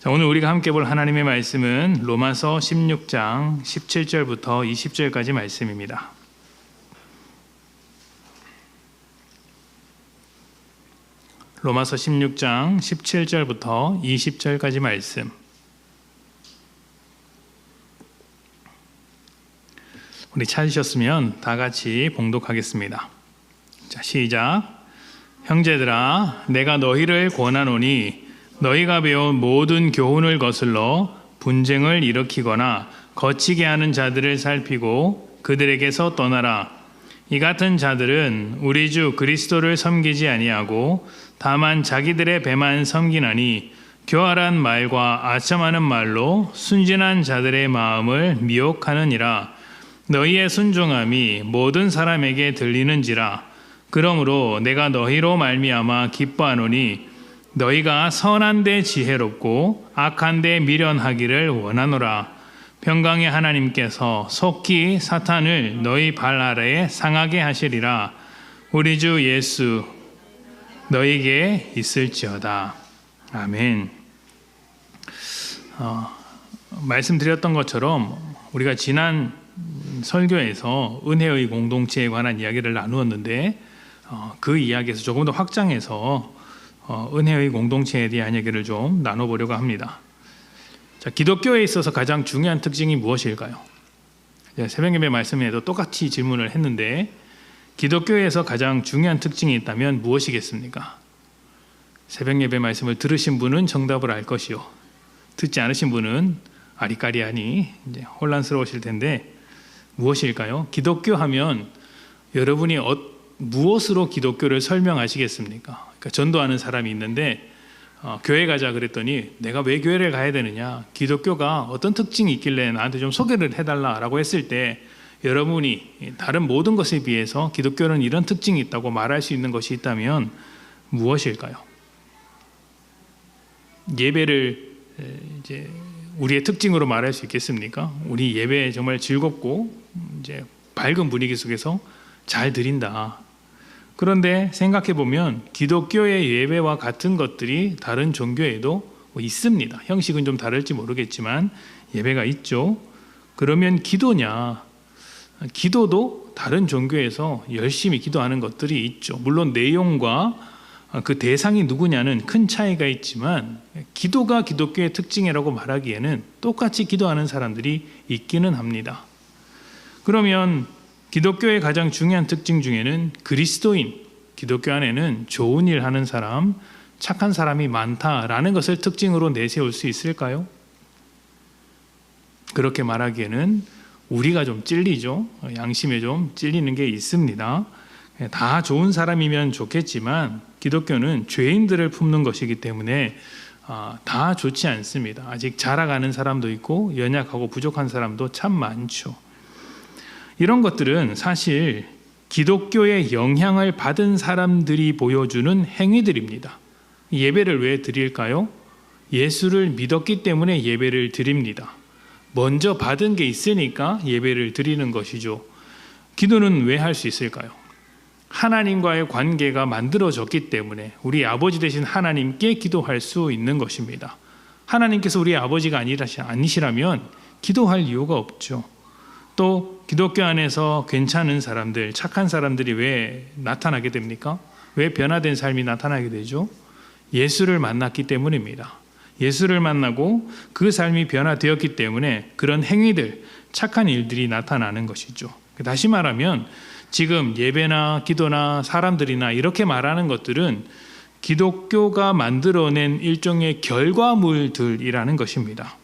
자, 오늘 우리가 함께 볼 하나님의 말씀은 로마서 16장 17절부터 20절까지 말씀입니다. 로마서 16장 17절부터 20절까지 말씀. 우리 찾으셨으면 다 같이 봉독하겠습니다. 자, 시작. 형제들아, 내가 너희를 권하노니 너희가 배운 모든 교훈을 거슬러 분쟁을 일으키거나 거치게 하는 자들을 살피고 그들에게서 떠나라. 이 같은 자들은 우리 주 그리스도를 섬기지 아니하고 다만 자기들의 배만 섬기나니 교활한 말과 아첨하는 말로 순진한 자들의 마음을 미혹하느니라. 너희의 순종함이 모든 사람에게 들리는지라. 그러므로 내가 너희로 말미암아 기뻐하노니 너희가 선한 데 지혜롭고 악한 데 미련하기를 원하노라. 평강의 하나님께서 속히 사탄을 너희 발 아래에 상하게 하시리라. 우리 주 예수 너희에게 있을지어다. 아멘. 말씀드렸던 것처럼 우리가 지난 설교에서 은혜의 공동체에 관한 이야기를 나누었는데 그 이야기에서 조금 더 확장해서 은혜의 공동체에 대한 얘기를 좀 나눠보려고 합니다. 자, 기독교에 있어서 가장 중요한 특징이 무엇일까요? 새벽 예배 말씀에도 똑같이 질문을 했는데 기독교에서 가장 중요한 특징이 있다면 무엇이겠습니까? 새벽 예배 말씀을 들으신 분은 정답을 알 것이요, 듣지 않으신 분은 아리까리하니 이제 혼란스러우실 텐데 무엇일까요? 기독교 하면 여러분이 무엇으로 기독교를 설명하시겠습니까? 그러니까 전도하는 사람이 있는데 교회 가자 그랬더니 내가 왜 교회를 가야 되느냐, 기독교가 어떤 특징이 있길래 나한테 좀 소개를 해달라라고 했을 때 여러분이 다른 모든 것에 비해서 기독교는 이런 특징이 있다고 말할 수 있는 것이 있다면 무엇일까요? 예배를 이제 우리의 특징으로 말할 수 있겠습니까? 우리 예배 정말 즐겁고 이제 밝은 분위기 속에서 잘 드린다. 그런데 생각해 보면 기독교의 예배와 같은 것들이 다른 종교에도 있습니다. 형식은 좀 다를지 모르겠지만 예배가 있죠. 그러면 기도냐? 기도도 다른 종교에서 열심히 기도하는 것들이 있죠. 물론 내용과 그 대상이 누구냐는 큰 차이가 있지만 기도가 기독교의 특징이라고 말하기에는 똑같이 기도하는 사람들이 있기는 합니다. 그러면 기독교의 가장 중요한 특징 중에는 그리스도인, 기독교 안에는 좋은 일 하는 사람, 착한 사람이 많다라는 것을 특징으로 내세울 수 있을까요? 그렇게 말하기에는 우리가 좀 찔리죠. 양심에 좀 찔리는 게 있습니다. 다 좋은 사람이면 좋겠지만 기독교는 죄인들을 품는 것이기 때문에 다 좋지 않습니다. 아직 자라가는 사람도 있고 연약하고 부족한 사람도 참 많죠. 이런 것들은 사실 기독교의 영향을 받은 사람들이 보여주는 행위들입니다. 예배를 왜 드릴까요? 예수를 믿었기 때문에 예배를 드립니다. 먼저 받은 게 있으니까 예배를 드리는 것이죠. 기도는 왜 할 수 있을까요? 하나님과의 관계가 만들어졌기 때문에 우리 아버지 되신 하나님께 기도할 수 있는 것입니다. 하나님께서 우리 아버지가 아니시라면 기도할 이유가 없죠. 또 기독교 안에서 괜찮은 사람들, 착한 사람들이 왜 나타나게 됩니까? 왜 변화된 삶이 나타나게 되죠? 예수를 만났기 때문입니다. 예수를 만나고 그 삶이 변화되었기 때문에 그런 행위들, 착한 일들이 나타나는 것이죠. 다시 말하면 지금 예배나 기도나 사람들이나 이렇게 말하는 것들은 기독교가 만들어낸 일종의 결과물들이라는 것입니다.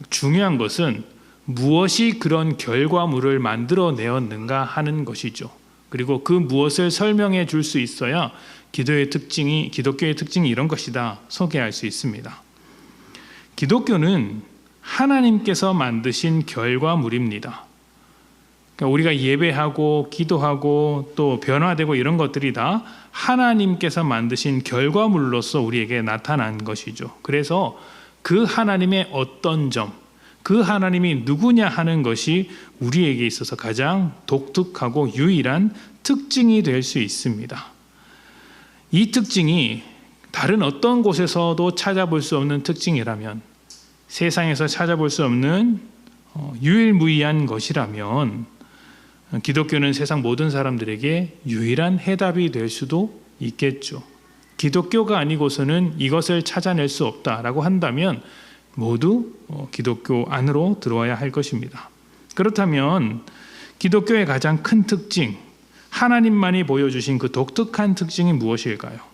중요한 것은 무엇이 그런 결과물을 만들어내었는가 하는 것이죠. 그리고 그 무엇을 설명해 줄 수 있어야 기도교의 특징이 이런 것이다 소개할 수 있습니다. 기독교는 하나님께서 만드신 결과물입니다. 그러니까 우리가 예배하고 기도하고 또 변화되고 이런 것들이 다 하나님께서 만드신 결과물로서 우리에게 나타난 것이죠. 그래서 그 하나님의 어떤 점, 그 하나님이 누구냐 하는 것이 우리에게 있어서 가장 독특하고 유일한 특징이 될 수 있습니다. 이 특징이 다른 어떤 곳에서도 찾아볼 수 없는 특징이라면, 세상에서 찾아볼 수 없는 유일무이한 것이라면 기독교는 세상 모든 사람들에게 유일한 해답이 될 수도 있겠죠. 기독교가 아니고서는 이것을 찾아낼 수 없다라고 한다면 모두 기독교 안으로 들어와야 할 것입니다. 그렇다면 기독교의 가장 큰 특징, 하나님만이 보여주신 그 독특한 특징이 무엇일까요?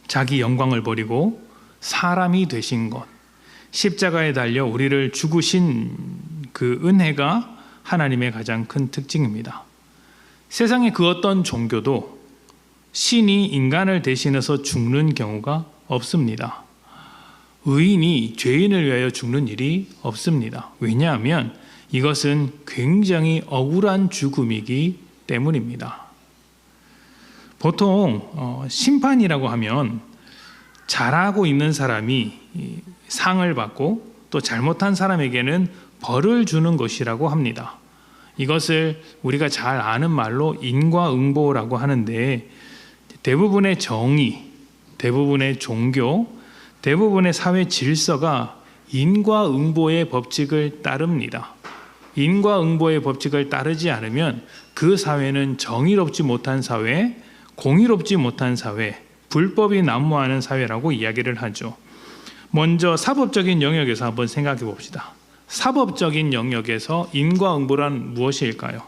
자기 영광을 버리고 사람이 되신 것, 십자가에 달려 우리를 죽으신 그 은혜가 하나님의 가장 큰 특징입니다. 세상의 그 어떤 종교도 신이 인간을 대신해서 죽는 경우가 없습니다. 의인이 죄인을 위하여 죽는 일이 없습니다. 왜냐하면 이것은 굉장히 억울한 죽음이기 때문입니다. 보통 심판이라고 하면 잘하고 있는 사람이 상을 받고 또 잘못한 사람에게는 벌을 주는 것이라고 합니다. 이것을 우리가 잘 아는 말로 인과응보라고 하는데, 대부분의 정의, 대부분의 종교, 대부분의 사회 질서가 인과응보의 법칙을 따릅니다. 인과응보의 법칙을 따르지 않으면 그 사회는 정의롭지 못한 사회, 공의롭지 못한 사회, 불법이 난무하는 사회라고 이야기를 하죠. 먼저 사법적인 영역에서 한번 생각해 봅시다. 사법적인 영역에서 인과응보란 무엇일까요?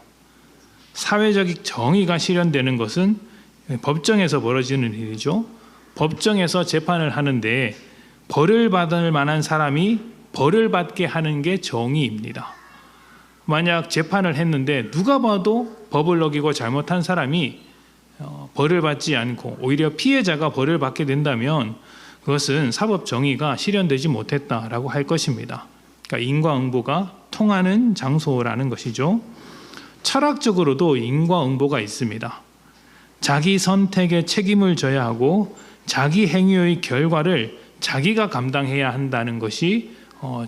사회적 정의가 실현되는 것은 법정에서 벌어지는 일이죠. 법정에서 재판을 하는데 벌을 받을 만한 사람이 벌을 받게 하는 게 정의입니다. 만약 재판을 했는데 누가 봐도 법을 어기고 잘못한 사람이 벌을 받지 않고 오히려 피해자가 벌을 받게 된다면 그것은 사법 정의가 실현되지 못했다라고 할 것입니다. 그러니까 인과응보가 통하는 장소라는 것이죠. 철학적으로도 인과응보가 있습니다. 자기 선택에 책임을 져야 하고 자기 행위의 결과를 자기가 감당해야 한다는 것이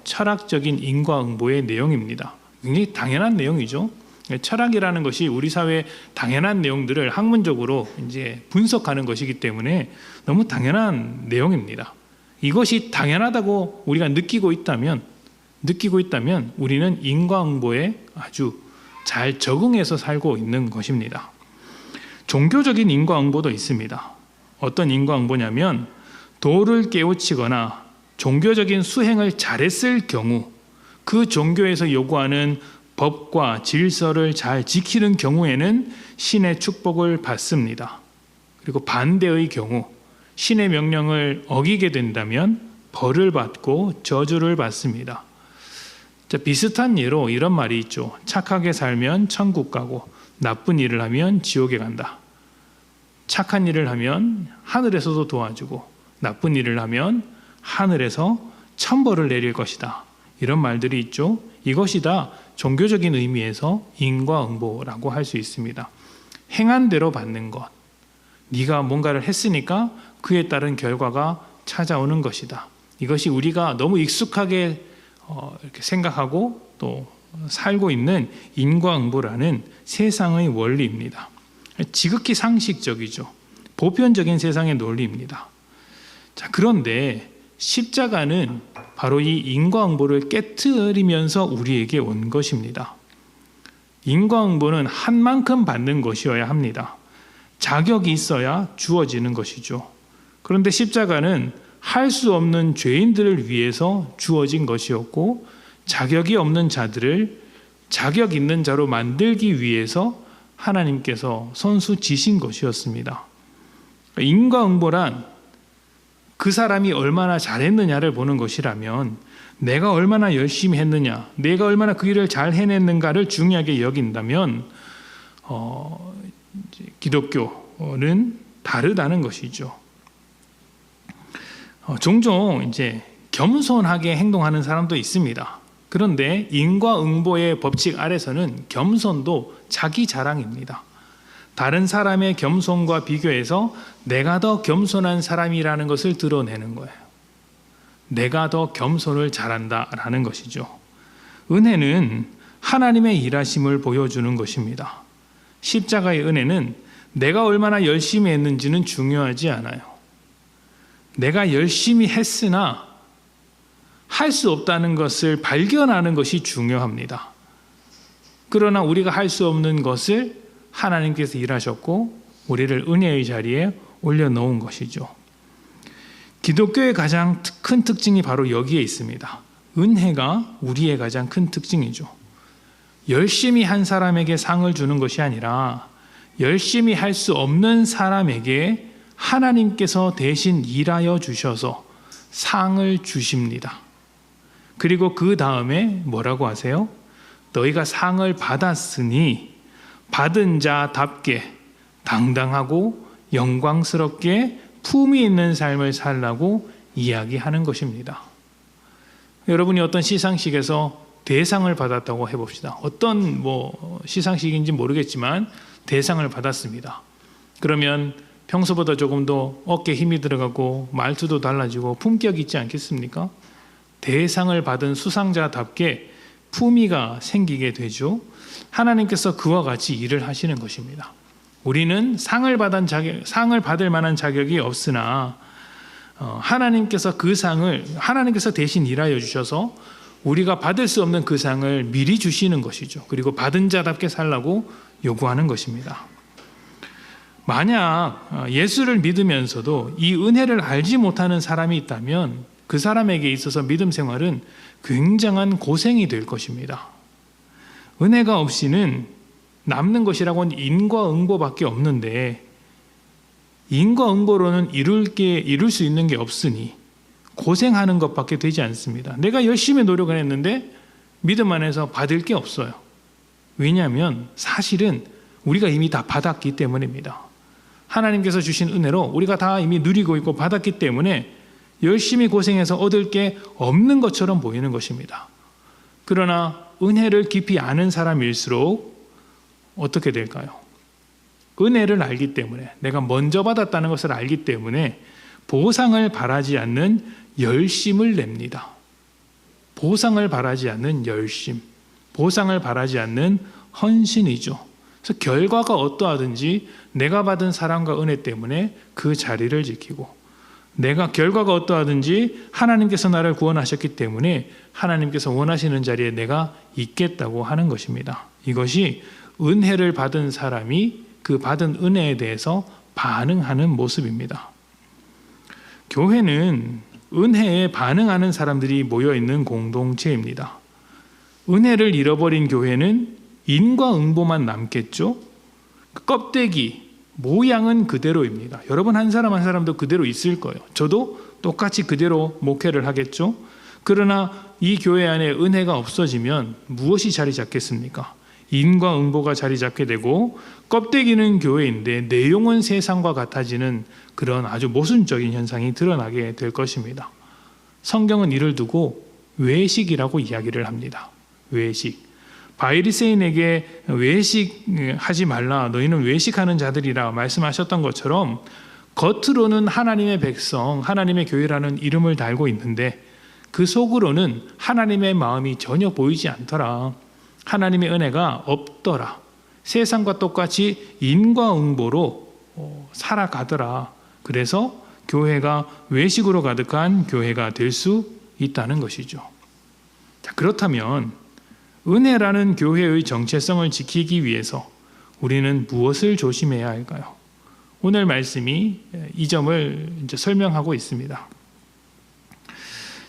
철학적인 인과응보의 내용입니다. 굉장히 당연한 내용이죠. 철학이라는 것이 우리 사회의 당연한 내용들을 학문적으로 이제 분석하는 것이기 때문에 너무 당연한 내용입니다. 이것이 당연하다고 우리가 느끼고 있다면 우리는 인과응보에 아주 잘 적응해서 살고 있는 것입니다. 종교적인 인과응보도 있습니다. 어떤 인과응보냐면 도를 깨우치거나 종교적인 수행을 잘했을 경우 그 종교에서 요구하는 법과 질서를 잘 지키는 경우에는 신의 축복을 받습니다. 그리고 반대의 경우 신의 명령을 어기게 된다면 벌을 받고 저주를 받습니다. 자, 비슷한 예로 이런 말이 있죠. 착하게 살면 천국 가고 나쁜 일을 하면 지옥에 간다. 착한 일을 하면 하늘에서도 도와주고 나쁜 일을 하면 하늘에서 천벌을 내릴 것이다. 이런 말들이 있죠. 이것이 다 종교적인 의미에서 인과응보라고 할 수 있습니다. 행한 대로 받는 것. 네가 뭔가를 했으니까 그에 따른 결과가 찾아오는 것이다. 이것이 우리가 너무 익숙하게 이렇게 생각하고 또 살고 있는 인과응보라는 세상의 원리입니다. 지극히 상식적이죠. 보편적인 세상의 논리입니다. 자, 그런데 십자가는 바로 이 인과응보를 깨트리면서 우리에게 온 것입니다. 인과응보는 한 만큼 받는 것이어야 합니다. 자격이 있어야 주어지는 것이죠. 그런데 십자가는 할 수 없는 죄인들을 위해서 주어진 것이었고 자격이 없는 자들을 자격 있는 자로 만들기 위해서 하나님께서 선수 지신 것이었습니다. 인과응보란 그 사람이 얼마나 잘했느냐를 보는 것이라면 내가 얼마나 열심히 했느냐, 내가 얼마나 그 일을 잘 해냈는가를 중요하게 여긴다면 기독교는 다르다는 것이죠. 종종 이제 겸손하게 행동하는 사람도 있습니다. 그런데 인과응보의 법칙 아래서는 겸손도 자기 자랑입니다. 다른 사람의 겸손과 비교해서 내가 더 겸손한 사람이라는 것을 드러내는 거예요. 내가 더 겸손을 잘한다라는 것이죠. 은혜는 하나님의 일하심을 보여주는 것입니다. 십자가의 은혜는 내가 얼마나 열심히 했는지는 중요하지 않아요. 내가 열심히 했으나 할 수 없다는 것을 발견하는 것이 중요합니다. 그러나 우리가 할 수 없는 것을 하나님께서 일하셨고 우리를 은혜의 자리에 올려놓은 것이죠. 기독교의 가장 큰 특징이 바로 여기에 있습니다. 은혜가 우리의 가장 큰 특징이죠. 열심히 한 사람에게 상을 주는 것이 아니라 열심히 할 수 없는 사람에게 하나님께서 대신 일하여 주셔서 상을 주십니다. 그리고 그 다음에 뭐라고 하세요? 너희가 상을 받았으니 받은 자답게 당당하고 영광스럽게 품위 있는 삶을 살라고 이야기하는 것입니다. 여러분이 어떤 시상식에서 대상을 받았다고 해봅시다. 어떤 시상식인지 모르겠지만 대상을 받았습니다. 그러면 평소보다 조금 더 어깨에 힘이 들어가고 말투도 달라지고 품격 있지 않겠습니까? 대상을 받은 수상자답게 품위가 생기게 되죠. 하나님께서 그와 같이 일을 하시는 것입니다. 우리는 상을 받을 만한 자격이 없으나 하나님께서 그 상을 하나님께서 대신 일하여 주셔서 우리가 받을 수 없는 그 상을 미리 주시는 것이죠. 그리고 받은 자답게 살라고 요구하는 것입니다. 만약 예수를 믿으면서도 이 은혜를 알지 못하는 사람이 있다면 그 사람에게 있어서 믿음 생활은 굉장한 고생이 될 것입니다. 은혜가 없이는 남는 것이라고는 인과응보밖에 없는데 인과응보로는 이룰 수 있는 게 없으니 고생하는 것밖에 되지 않습니다. 내가 열심히 노력을 했는데 믿음 안에서 받을 게 없어요. 왜냐하면 사실은 우리가 이미 다 받았기 때문입니다. 하나님께서 주신 은혜로 우리가 다 이미 누리고 있고 받았기 때문에 열심히 고생해서 얻을 게 없는 것처럼 보이는 것입니다. 그러나 은혜를 깊이 아는 사람일수록 어떻게 될까요? 은혜를 알기 때문에 내가 먼저 받았다는 것을 알기 때문에 보상을 바라지 않는 열심을 냅니다. 보상을 바라지 않는 열심, 보상을 바라지 않는 헌신이죠. 그래서 결과가 어떠하든지 내가 받은 사랑과 은혜 때문에 그 자리를 지키고 내가 결과가 어떠하든지 하나님께서 나를 구원하셨기 때문에 하나님께서 원하시는 자리에 내가 있겠다고 하는 것입니다. 이것이 은혜를 받은 사람이 그 받은 은혜에 대해서 반응하는 모습입니다. 교회는 은혜에 반응하는 사람들이 모여있는 공동체입니다. 은혜를 잃어버린 교회는 인과응보만 남겠죠. 껍데기, 모양은 그대로입니다. 여러분 한 사람 한 사람도 그대로 있을 거예요. 저도 똑같이 그대로 목회를 하겠죠. 그러나 이 교회 안에 은혜가 없어지면 무엇이 자리 잡겠습니까? 인과응보가 자리 잡게 되고 껍데기는 교회인데 내용은 세상과 같아지는 그런 아주 모순적인 현상이 드러나게 될 것입니다. 성경은 이를 두고 외식이라고 이야기를 합니다. 외식. 바리새인에게 외식하지 말라, 너희는 외식하는 자들이라 말씀하셨던 것처럼 겉으로는 하나님의 백성, 하나님의 교회라는 이름을 달고 있는데 그 속으로는 하나님의 마음이 전혀 보이지 않더라. 하나님의 은혜가 없더라. 세상과 똑같이 인과응보로 살아가더라. 그래서 교회가 외식으로 가득한 교회가 될 수 있다는 것이죠. 자, 그렇다면 은혜라는 교회의 정체성을 지키기 위해서 우리는 무엇을 조심해야 할까요? 오늘 말씀이 이 점을 이제 설명하고 있습니다.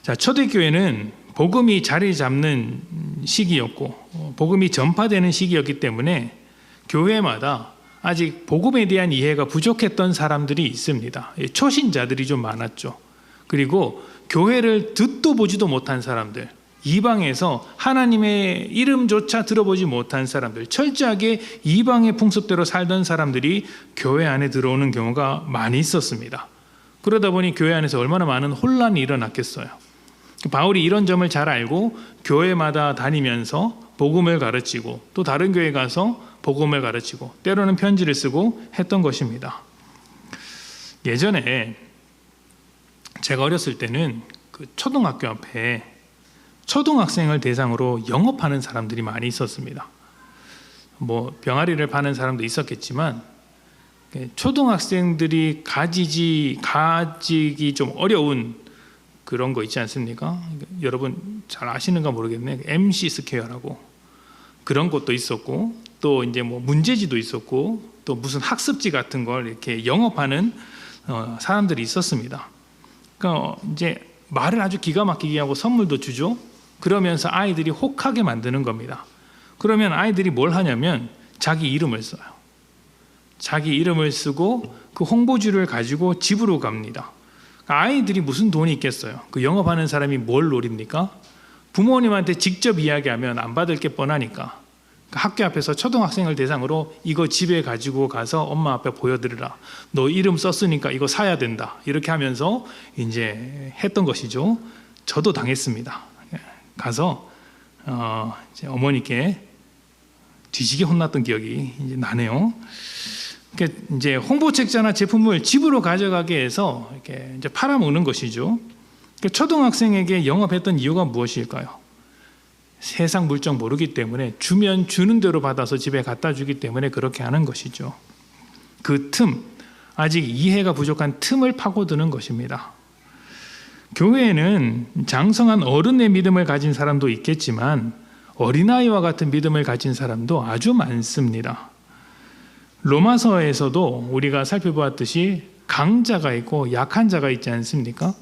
자, 초대교회는 복음이 자리 잡는 시기였고 복음이 전파되는 시기였기 때문에 교회마다 아직 복음에 대한 이해가 부족했던 사람들이 있습니다. 초신자들이 좀 많았죠. 그리고 교회를 듣도 보지도 못한 사람들, 이방에서 하나님의 이름조차 들어보지 못한 사람들, 철저하게 이방의 풍습대로 살던 사람들이 교회 안에 들어오는 경우가 많이 있었습니다. 그러다 보니 교회 안에서 얼마나 많은 혼란이 일어났겠어요. 바울이 이런 점을 잘 알고 교회마다 다니면서 복음을 가르치고 또 다른 교회 가서 복음을 가르치고 때로는 편지를 쓰고 했던 것입니다. 예전에 제가 어렸을 때는 그 초등학교 앞에 초등학생을 대상으로 영업하는 사람들이 많이 있었습니다. 병아리를 파는 사람도 있었겠지만 초등학생들이 가지기 좀 어려운 그런 거 있지 않습니까? 여러분 잘 아시는가 모르겠네. MC 스퀘어라고 그런 것도 있었고, 또 이제 뭐 문제지도 있었고, 또 무슨 학습지 같은 걸 이렇게 영업하는 사람들이 있었습니다. 그러니까 이제 말을 아주 기가 막히게 하고 선물도 주죠. 그러면서 아이들이 혹하게 만드는 겁니다. 그러면 아이들이 뭘 하냐면 자기 이름을 써요. 자기 이름을 쓰고 그 홍보지를 가지고 집으로 갑니다. 아이들이 무슨 돈이 있겠어요? 그 영업하는 사람이 뭘 노립니까? 부모님한테 직접 이야기하면 안 받을 게 뻔하니까 학교 앞에서 초등학생을 대상으로 이거 집에 가지고 가서 엄마 앞에 보여드리라. 너 이름 썼으니까 이거 사야 된다. 이렇게 하면서 이제 했던 것이죠. 저도 당했습니다. 가서 이제 어머니께 뒤지게 혼났던 기억이 이제 나네요. 이제 홍보책자나 제품을 집으로 가져가게 해서 이렇게 이제 팔아먹는 것이죠. 초등학생에게 영업했던 이유가 무엇일까요? 세상 물정 모르기 때문에 주면 주는 대로 받아서 집에 갖다 주기 때문에 그렇게 하는 것이죠. 그 틈, 아직 이해가 부족한 틈을 파고드는 것입니다. 교회에는 장성한 어른의 믿음을 가진 사람도 있겠지만 어린아이와 같은 믿음을 가진 사람도 아주 많습니다. 로마서에서도 우리가 살펴보았듯이 강자가 있고 약한 자가 있지 않습니까?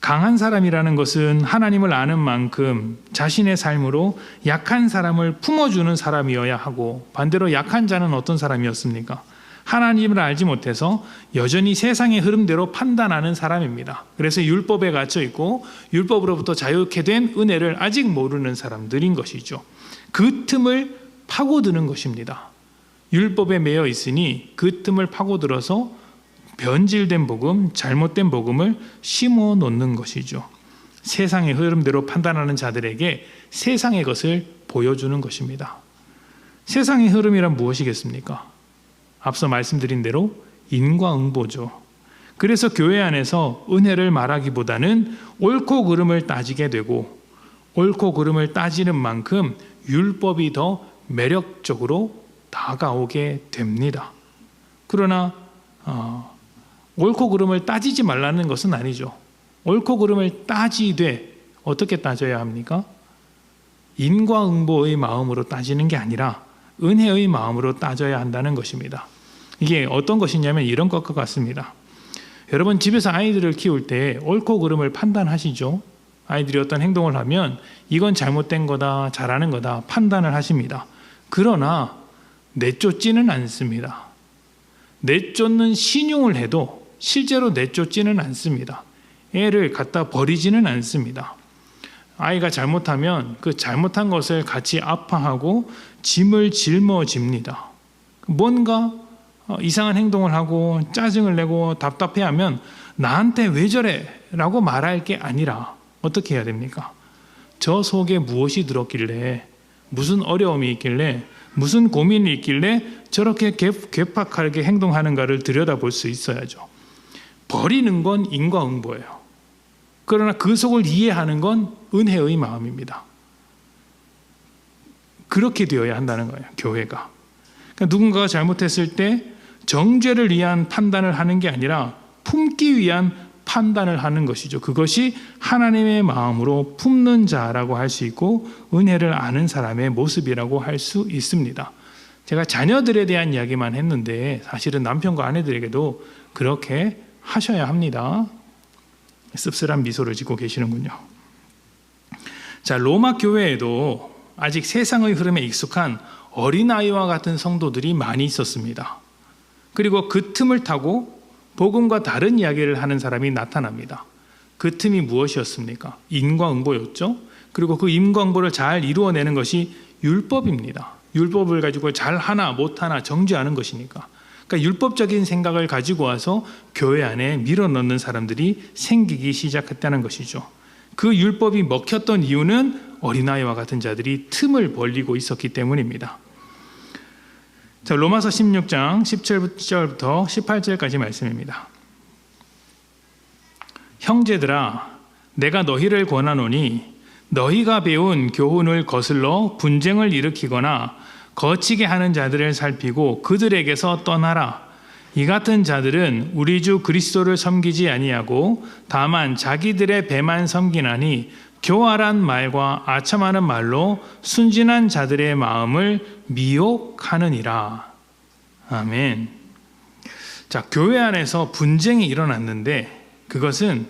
강한 사람이라는 것은 하나님을 아는 만큼 자신의 삶으로 약한 사람을 품어주는 사람이어야 하고, 반대로 약한 자는 어떤 사람이었습니까? 하나님을 알지 못해서 여전히 세상의 흐름대로 판단하는 사람입니다. 그래서 율법에 갇혀 있고 율법으로부터 자유케 된 은혜를 아직 모르는 사람들인 것이죠. 그 틈을 파고드는 것입니다. 율법에 매여 있으니 그 틈을 파고들어서 변질된 복음, 잘못된 복음을 심어 놓는 것이죠. 세상의 흐름대로 판단하는 자들에게 세상의 것을 보여주는 것입니다. 세상의 흐름이란 무엇이겠습니까? 앞서 말씀드린 대로 인과응보죠. 그래서 교회 안에서 은혜를 말하기보다는 옳고 그름을 따지게 되고, 옳고 그름을 따지는 만큼 율법이 더 매력적으로 다가오게 됩니다. 그러나 옳고 그름을 따지지 말라는 것은 아니죠. 옳고 그름을 따지되 어떻게 따져야 합니까? 인과응보의 마음으로 따지는 게 아니라 은혜의 마음으로 따져야 한다는 것입니다. 이게 어떤 것이냐면 이런 것과 같습니다. 여러분 집에서 아이들을 키울 때 옳고 그름을 판단하시죠. 아이들이 어떤 행동을 하면 이건 잘못된 거다, 잘하는 거다 판단을 하십니다. 그러나 내쫓지는 않습니다. 내쫓는 신용을 해도 실제로 내쫓지는 않습니다. 애를 갖다 버리지는 않습니다. 아이가 잘못하면 그 잘못한 것을 같이 아파하고 짐을 짊어집니다. 뭔가 이상한 행동을 하고 짜증을 내고 답답해하면 나한테 왜 저래? 라고 말할 게 아니라 어떻게 해야 됩니까? 저 속에 무엇이 들었길래, 무슨 어려움이 있길래, 무슨 고민이 있길래 저렇게 괴팍하게 행동하는가를 들여다볼 수 있어야죠. 버리는 건 인과응보예요. 그러나 그 속을 이해하는 건 은혜의 마음입니다. 그렇게 되어야 한다는 거예요, 교회가. 그러니까 누군가가 잘못했을 때 정죄를 위한 판단을 하는 게 아니라 품기 위한 판단을 하는 것이죠. 그것이 하나님의 마음으로 품는 자라고 할 수 있고 은혜를 아는 사람의 모습이라고 할 수 있습니다. 제가 자녀들에 대한 이야기만 했는데 사실은 남편과 아내들에게도 그렇게 하셔야 합니다. 씁쓸한 미소를 짓고 계시는군요. 자, 로마 교회에도 아직 세상의 흐름에 익숙한 어린아이와 같은 성도들이 많이 있었습니다. 그리고 그 틈을 타고 복음과 다른 이야기를 하는 사람이 나타납니다. 그 틈이 무엇이었습니까? 인과응보였죠. 그리고 그 인과응보를 잘 이루어내는 것이 율법입니다. 율법을 가지고 잘하나 못하나 정죄하는 것이니까. 그러니까 율법적인 생각을 가지고 와서 교회 안에 밀어넣는 사람들이 생기기 시작했다는 것이죠. 그 율법이 먹혔던 이유는 어린아이와 같은 자들이 틈을 벌리고 있었기 때문입니다. 자, 로마서 16장 17절부터 18절까지 말씀입니다. 형제들아, 내가 너희를 권하노니 너희가 배운 교훈을 거슬러 분쟁을 일으키거나 거치게 하는 자들을 살피고 그들에게서 떠나라. 이 같은 자들은 우리 주 그리스도를 섬기지 아니하고 다만 자기들의 배만 섬기나니 교활한 말과 아첨하는 말로 순진한 자들의 마음을 미혹하느니라. 아멘. 자, 교회 안에서 분쟁이 일어났는데 그것은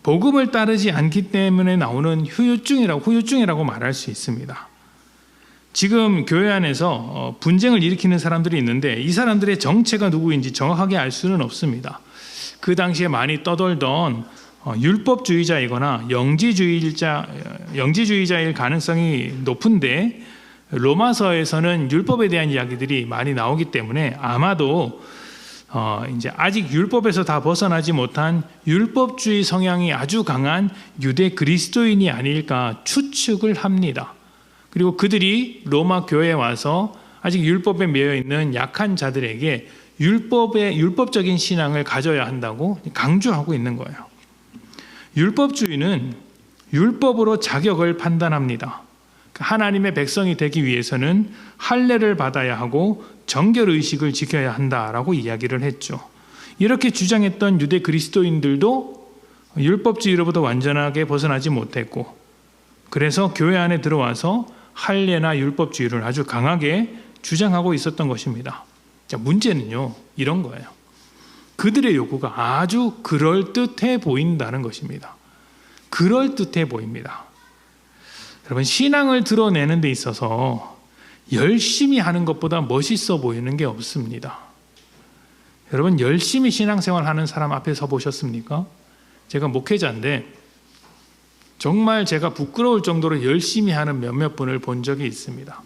복음을 따르지 않기 때문에 나오는 후유증이라고 말할 수 있습니다. 지금 교회 안에서 분쟁을 일으키는 사람들이 있는데 이 사람들의 정체가 누구인지 정확하게 알 수는 없습니다. 그 당시에 많이 떠돌던 율법주의자이거나 영지주의자일 가능성이 높은데 로마서에서는 율법에 대한 이야기들이 많이 나오기 때문에 아마도 이제 아직 율법에서 다 벗어나지 못한 율법주의 성향이 아주 강한 유대 그리스도인이 아닐까 추측을 합니다. 그리고 그들이 로마 교회에 와서 아직 율법에 매여 있는 약한 자들에게 율법적인 신앙을 가져야 한다고 강조하고 있는 거예요. 율법주의는 율법으로 자격을 판단합니다. 하나님의 백성이 되기 위해서는 할례를 받아야 하고 정결의식을 지켜야 한다라고 이야기를 했죠. 이렇게 주장했던 유대 그리스도인들도 율법주의로부터 완전하게 벗어나지 못했고 그래서 교회 안에 들어와서 할례나 율법주의를 아주 강하게 주장하고 있었던 것입니다. 자, 문제는요, 이런 거예요. 그들의 요구가 아주 그럴듯해 보인다는 것입니다. 그럴듯해 보입니다. 여러분, 신앙을 드러내는 데 있어서 열심히 하는 것보다 멋있어 보이는 게 없습니다. 여러분, 열심히 신앙생활 하는 사람 앞에 서 보셨습니까? 제가 목회자인데 정말 제가 부끄러울 정도로 열심히 하는 몇몇 분을 본 적이 있습니다.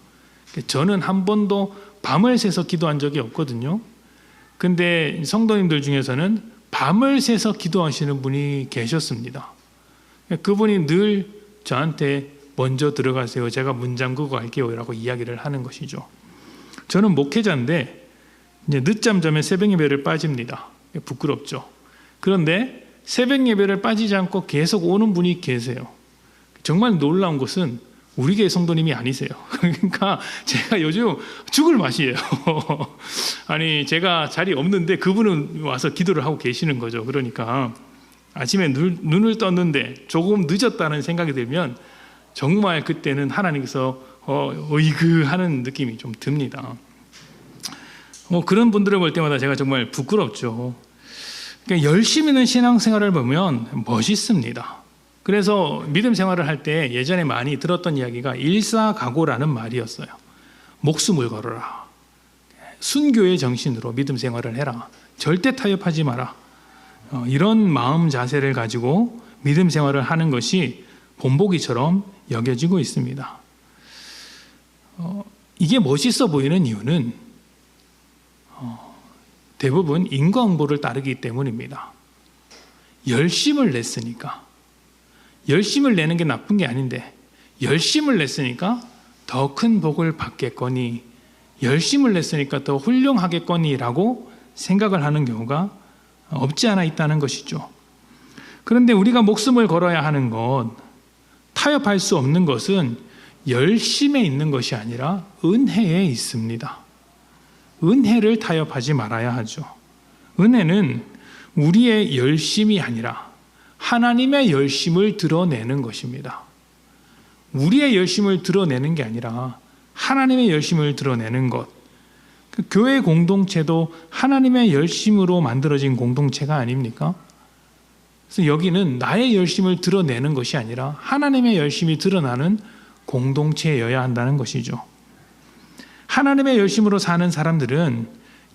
저는 한 번도 밤을 새서 기도한 적이 없거든요. 근데 성도님들 중에서는 밤을 새서 기도하시는 분이 계셨습니다. 그분이 늘 저한테 먼저 들어가세요. 제가 문 잠그고 갈게요. 라고 이야기를 하는 것이죠. 저는 목회자인데 이제 늦잠 자면 새벽 예배를 빠집니다. 부끄럽죠. 그런데 새벽 예배를 빠지지 않고 계속 오는 분이 계세요. 정말 놀라운 것은 우리 교회 성도님이 아니세요. 그러니까 제가 요즘 죽을 맛이에요. 아니, 제가 자리 없는데 그분은 와서 기도를 하고 계시는 거죠. 그러니까 아침에 눈을 떴는데 조금 늦었다는 생각이 들면 정말 그때는 하나님께서 어이그 하는 느낌이 좀 듭니다. 그런 분들을 볼 때마다 제가 정말 부끄럽죠. 그러니까 열심히 있는 신앙생활을 보면 멋있습니다. 그래서 믿음 생활을 할 때 예전에 많이 들었던 이야기가 일사각오라는 말이었어요. 목숨을 걸어라. 순교의 정신으로 믿음 생활을 해라. 절대 타협하지 마라. 이런 마음 자세를 가지고 믿음 생활을 하는 것이 본보기처럼 여겨지고 있습니다. 이게 멋있어 보이는 이유는 대부분 인과응보를 따르기 때문입니다. 열심을 냈으니까. 열심을 내는 게 나쁜 게 아닌데 열심을 냈으니까 더 큰 복을 받겠거니, 열심을 냈으니까 더 훌륭하겠거니라고 생각을 하는 경우가 없지 않아 있다는 것이죠. 그런데 우리가 목숨을 걸어야 하는 것, 타협할 수 없는 것은 열심에 있는 것이 아니라 은혜에 있습니다. 은혜를 타협하지 말아야 하죠. 은혜는 우리의 열심이 아니라 하나님의 열심을 드러내는 것입니다. 우리의 열심을 드러내는 게 아니라 하나님의 열심을 드러내는 것. 교회 공동체도 하나님의 열심으로 만들어진 공동체가 아닙니까? 그래서 여기는 나의 열심을 드러내는 것이 아니라 하나님의 열심이 드러나는 공동체여야 한다는 것이죠. 하나님의 열심으로 사는 사람들은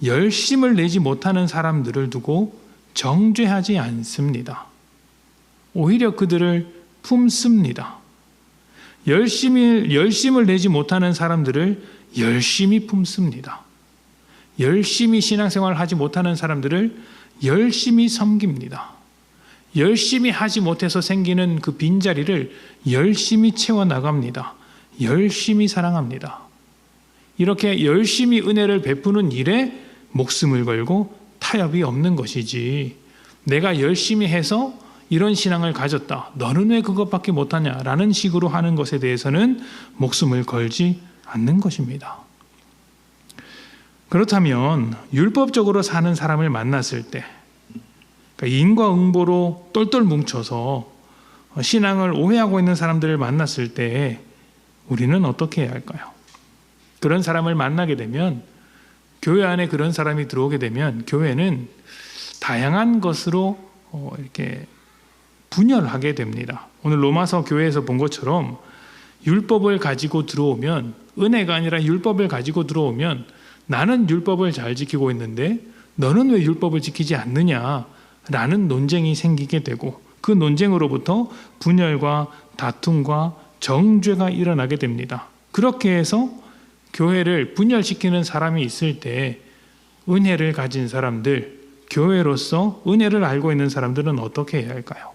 열심을 내지 못하는 사람들을 두고 정죄하지 않습니다. 오히려 그들을 품습니다. 열심을 내지 못하는 사람들을 열심히 품습니다. 열심히 신앙생활을 하지 못하는 사람들을 열심히 섬깁니다. 열심히 하지 못해서 생기는 그 빈자리를 열심히 채워나갑니다. 열심히 사랑합니다. 이렇게 열심히 은혜를 베푸는 일에 목숨을 걸고 타협이 없는 것이지, 내가 열심히 해서 이런 신앙을 가졌다, 너는 왜 그것밖에 못하냐라는 식으로 하는 것에 대해서는 목숨을 걸지 않는 것입니다. 그렇다면 율법적으로 사는 사람을 만났을 때, 그러니까 인과응보로 똘똘 뭉쳐서 신앙을 오해하고 있는 사람들을 만났을 때 우리는 어떻게 해야 할까요? 그런 사람을 만나게 되면, 교회 안에 그런 사람이 들어오게 되면 교회는 다양한 것으로 이렇게 분열하게 됩니다. 오늘 로마서 교회에서 본 것처럼 율법을 가지고 들어오면, 은혜가 아니라 율법을 가지고 들어오면 나는 율법을 잘 지키고 있는데 너는 왜 율법을 지키지 않느냐라는 논쟁이 생기게 되고, 그 논쟁으로부터 분열과 다툼과 정죄가 일어나게 됩니다. 그렇게 해서 교회를 분열시키는 사람이 있을 때 은혜를 가진 사람들, 교회로서 은혜를 알고 있는 사람들은 어떻게 해야 할까요?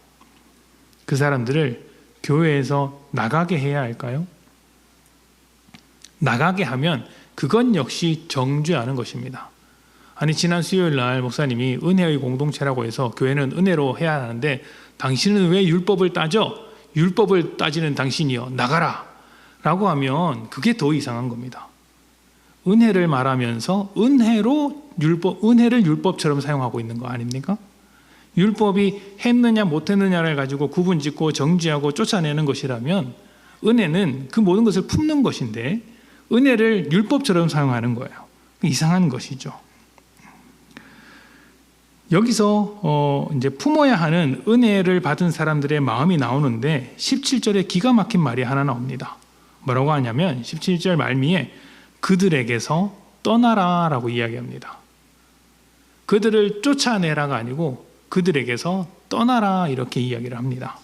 그 사람들을 교회에서 나가게 해야 할까요? 나가게 하면 그건 역시 정죄하는 것입니다. 아니, 지난 수요일 날 목사님이 은혜의 공동체라고 해서 교회는 은혜로 해야 하는데 당신은 왜 율법을 따져? 율법을 따지는 당신이여 나가라 라고 하면 그게 더 이상한 겁니다. 은혜를 말하면서 은혜를 율법처럼 사용하고 있는 거 아닙니까? 율법이 했느냐 못했느냐를 가지고 구분짓고 정죄하고 쫓아내는 것이라면 은혜는 그 모든 것을 품는 것인데 은혜를 율법처럼 사용하는 거예요. 이상한 것이죠. 여기서 이제 품어야 하는 은혜를 받은 사람들의 마음이 나오는데 17절에 기가 막힌 말이 하나 나옵니다. 뭐라고 하냐면 17절 말미에 그들에게서 떠나라 라고 이야기합니다. 그들을 쫓아내라가 아니고 그들에게서 떠나라 이렇게 이야기를 합니다.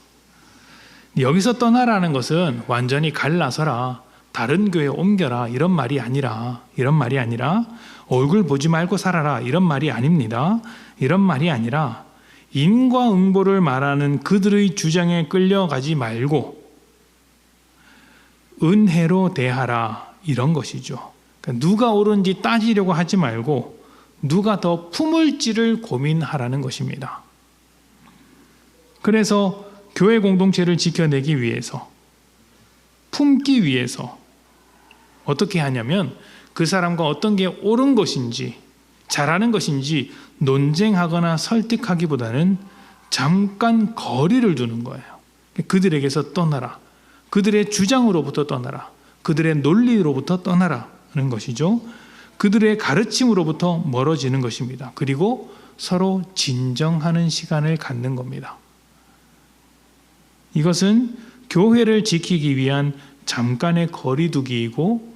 여기서 떠나라는 것은 완전히 갈라서라, 다른 교회에 옮겨라 이런 말이 아니라 얼굴 보지 말고 살아라 이런 말이 아닙니다. 이런 말이 아니라 인과응보를 말하는 그들의 주장에 끌려가지 말고 은혜로 대하라 이런 것이죠. 그러니까 누가 옳은지 따지려고 하지 말고 누가 더 품을지를 고민하라는 것입니다. 그래서 교회 공동체를 지켜내기 위해서, 품기 위해서 어떻게 하냐면 그 사람과 어떤 게 옳은 것인지 잘하는 것인지 논쟁하거나 설득하기보다는 잠깐 거리를 두는 거예요. 그들에게서 떠나라. 그들의 주장으로부터 떠나라. 그들의 논리로부터 떠나라는 것이죠. 그들의 가르침으로부터 멀어지는 것입니다. 그리고 서로 진정하는 시간을 갖는 겁니다. 이것은 교회를 지키기 위한 잠깐의 거리두기이고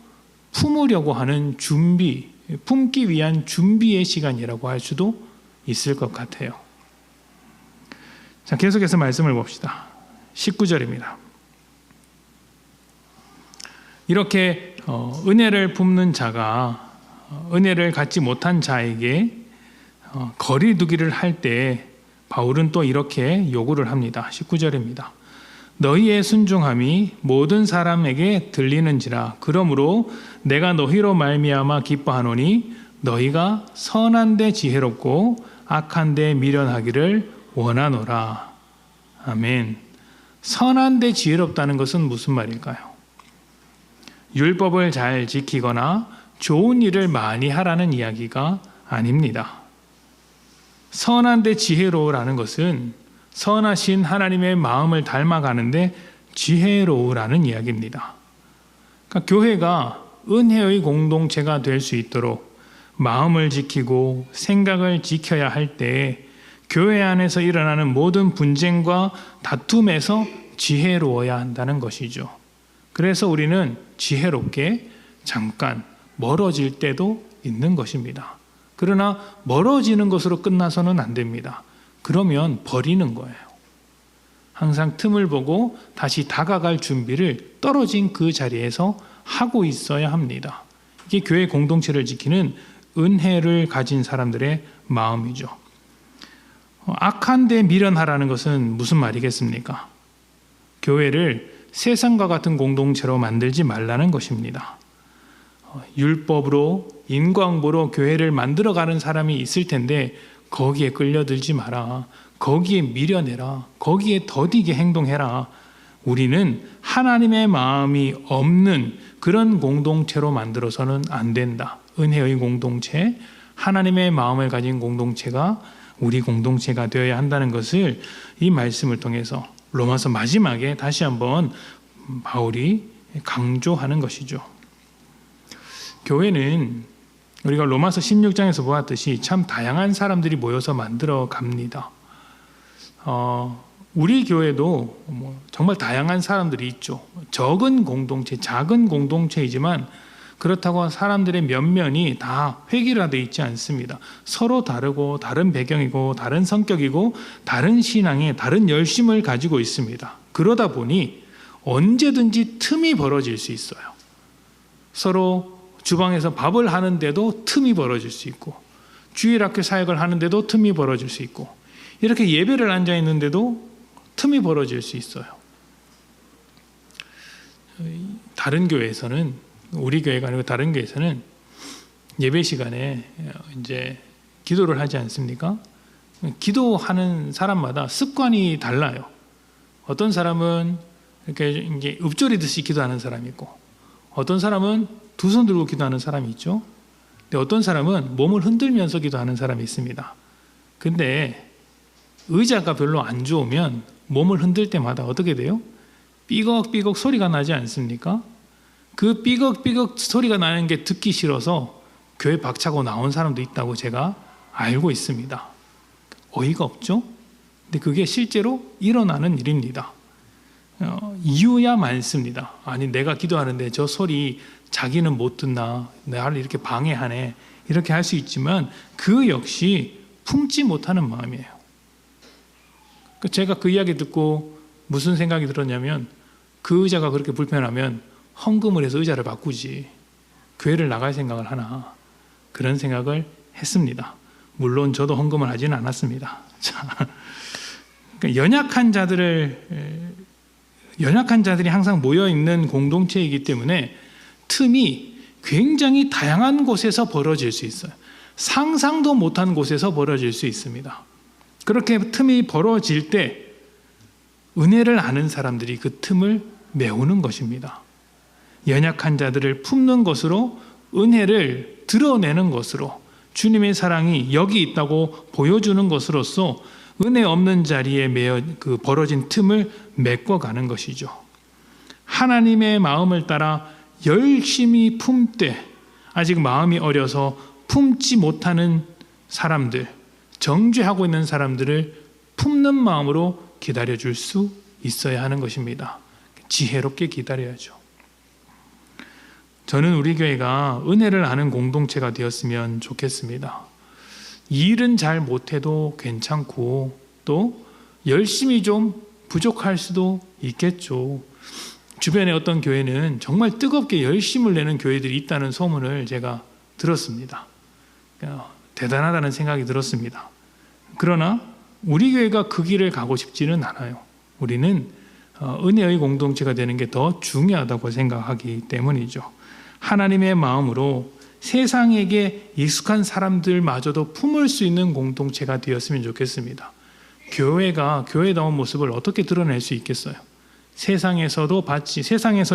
품으려고 하는 준비, 품기 위한 준비의 시간이라고 할 수도 있을 것 같아요. 자, 계속해서 말씀을 봅시다. 19절입니다. 이렇게 은혜를 품는 자가 은혜를 갖지 못한 자에게 거리두기를 할 때 바울은 또 이렇게 요구를 합니다. 19절입니다. 너희의 순종함이 모든 사람에게 들리는지라. 그러므로 내가 너희로 말미암아 기뻐하노니 너희가 선한 데 지혜롭고 악한 데 미련하기를 원하노라. 아멘. 선한 데 지혜롭다는 것은 무슨 말일까요? 율법을 잘 지키거나 좋은 일을 많이 하라는 이야기가 아닙니다. 선한 데 지혜로우라는 것은 선하신 하나님의 마음을 닮아가는데 지혜로우라는 이야기입니다. 그러니까 교회가 은혜의 공동체가 될 수 있도록 마음을 지키고 생각을 지켜야 할 때 교회 안에서 일어나는 모든 분쟁과 다툼에서 지혜로워야 한다는 것이죠. 그래서 우리는 지혜롭게 잠깐 멀어질 때도 있는 것입니다. 그러나 멀어지는 것으로 끝나서는 안 됩니다. 그러면 버리는 거예요. 항상 틈을 보고 다시 다가갈 준비를 떨어진 그 자리에서 하고 있어야 합니다. 이게 교회 공동체를 지키는 은혜를 가진 사람들의 마음이죠. 악한 데 미련하라는 것은 무슨 말이겠습니까? 교회를 세상과 같은 공동체로 만들지 말라는 것입니다. 율법으로 인과응보로 교회를 만들어가는 사람이 있을 텐데 거기에 끌려들지 마라. 거기에 미련해라. 거기에 더디게 행동해라. 우리는 하나님의 마음이 없는 그런 공동체로 만들어서는 안 된다 은혜의 공동체, 하나님의 마음을 가진 공동체가 우리 공동체가 되어야 한다는 것을 이 말씀을 통해서 로마서 마지막에 다시 한번 바울이 강조하는 것이죠. 교회는 우리가 로마서 16장에서 보았듯이 참 다양한 사람들이 모여서 만들어 갑니다. 우리 교회도 정말 다양한 사람들이 있죠. 적은 공동체, 작은 공동체이지만 그렇다고 사람들의 면면이 다 획일화되어 있지 않습니다. 서로 다르고 다른 배경이고 다른 성격이고 다른 신앙에 다른 열심을 가지고 있습니다. 그러다 보니 언제든지 틈이 벌어질 수 있어요. 서로 주방에서 밥을 하는데도 틈이 벌어질 수 있고, 주일학교 사역을 하는데도 틈이 벌어질 수 있고, 이렇게 예배를 앉아 있는데도 틈이 벌어질 수 있어요. 다른 교회에서는, 우리 교회가 아니고 다른 교회에서는 예배 시간에 이제 기도를 하지 않습니까? 기도하는 사람마다 습관이 달라요. 어떤 사람은 이렇게 이제 읊조리듯이 기도하는 사람이 있고, 어떤 사람은 두 손 들고 기도하는 사람이 있죠. 근데 어떤 사람은 몸을 흔들면서 기도하는 사람이 있습니다. 근데 의자가 별로 안 좋으면 몸을 흔들 때마다 어떻게 돼요? 삐걱삐걱 소리가 나지 않습니까? 그 삐걱삐걱 소리가 나는 게 듣기 싫어서 교회 박차고 나온 사람도 있다고 제가 알고 있습니다. 어이가 없죠? 근데 그게 실제로 일어나는 일입니다. 이유야 많습니다. 아니, 내가 기도하는데 저 소리 자기는 못 듣나, 나를 이렇게 방해하네, 이렇게 할 수 있지만 그 역시 품지 못하는 마음이에요. 제가 그 이야기 듣고 무슨 생각이 들었냐면, 그 의자가 그렇게 불편하면 헌금을 해서 의자를 바꾸지, 교회를 나갈 생각을 하나, 그런 생각을 했습니다. 물론 저도 헌금을 하지는 않았습니다. 그러니까 연약한 자들이 항상 모여 있는 공동체이기 때문에 틈이 굉장히 다양한 곳에서 벌어질 수 있어요. 상상도 못한 곳에서 벌어질 수 있습니다. 그렇게 틈이 벌어질 때 은혜를 아는 사람들이 그 틈을 메우는 것입니다. 연약한 자들을 품는 것으로, 은혜를 드러내는 것으로, 주님의 사랑이 여기 있다고 보여주는 것으로서 은혜 없는 자리에 벌어진 틈을 메꿔가는 것이죠. 하나님의 마음을 따라 열심히 품되 아직 마음이 어려서 품지 못하는 사람들, 정죄하고 있는 사람들을 품는 마음으로 기다려줄 수 있어야 하는 것입니다. 지혜롭게 기다려야죠. 저는 우리 교회가 은혜를 아는 공동체가 되었으면 좋겠습니다. 일은 잘 못해도 괜찮고 또 열심히 좀 부족할 수도 있겠죠. 주변에 어떤 교회는 정말 뜨겁게 열심을 내는 교회들이 있다는 소문을 제가 들었습니다. 대단하다는 생각이 들었습니다. 그러나 우리 교회가 그 길을 가고 싶지는 않아요. 우리는 은혜의 공동체가 되는 게 더 중요하다고 생각하기 때문이죠. 하나님의 마음으로 세상에게 익숙한 사람들마저도 품을 수 있는 공동체가 되었으면 좋겠습니다. 교회가 교회다운 모습을 어떻게 드러낼 수 있겠어요? 세상에서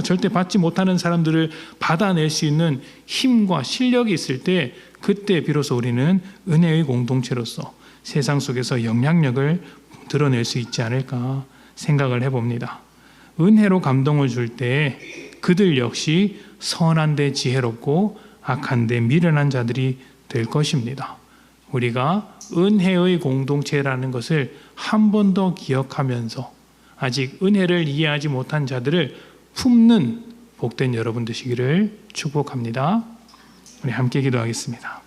절대 받지 못하는 사람들을 받아낼 수 있는 힘과 실력이 있을 때, 그때 비로소 우리는 은혜의 공동체로서 세상 속에서 영향력을 드러낼 수 있지 않을까 생각을 해봅니다. 은혜로 감동을 줄 때 그들 역시 선한데 지혜롭고 악한데 미련한 자들이 될 것입니다. 우리가 은혜의 공동체라는 것을 한 번 더 기억하면서 아직 은혜를 이해하지 못한 자들을 품는 복된 여러분 되시기를 축복합니다. 우리 함께 기도하겠습니다.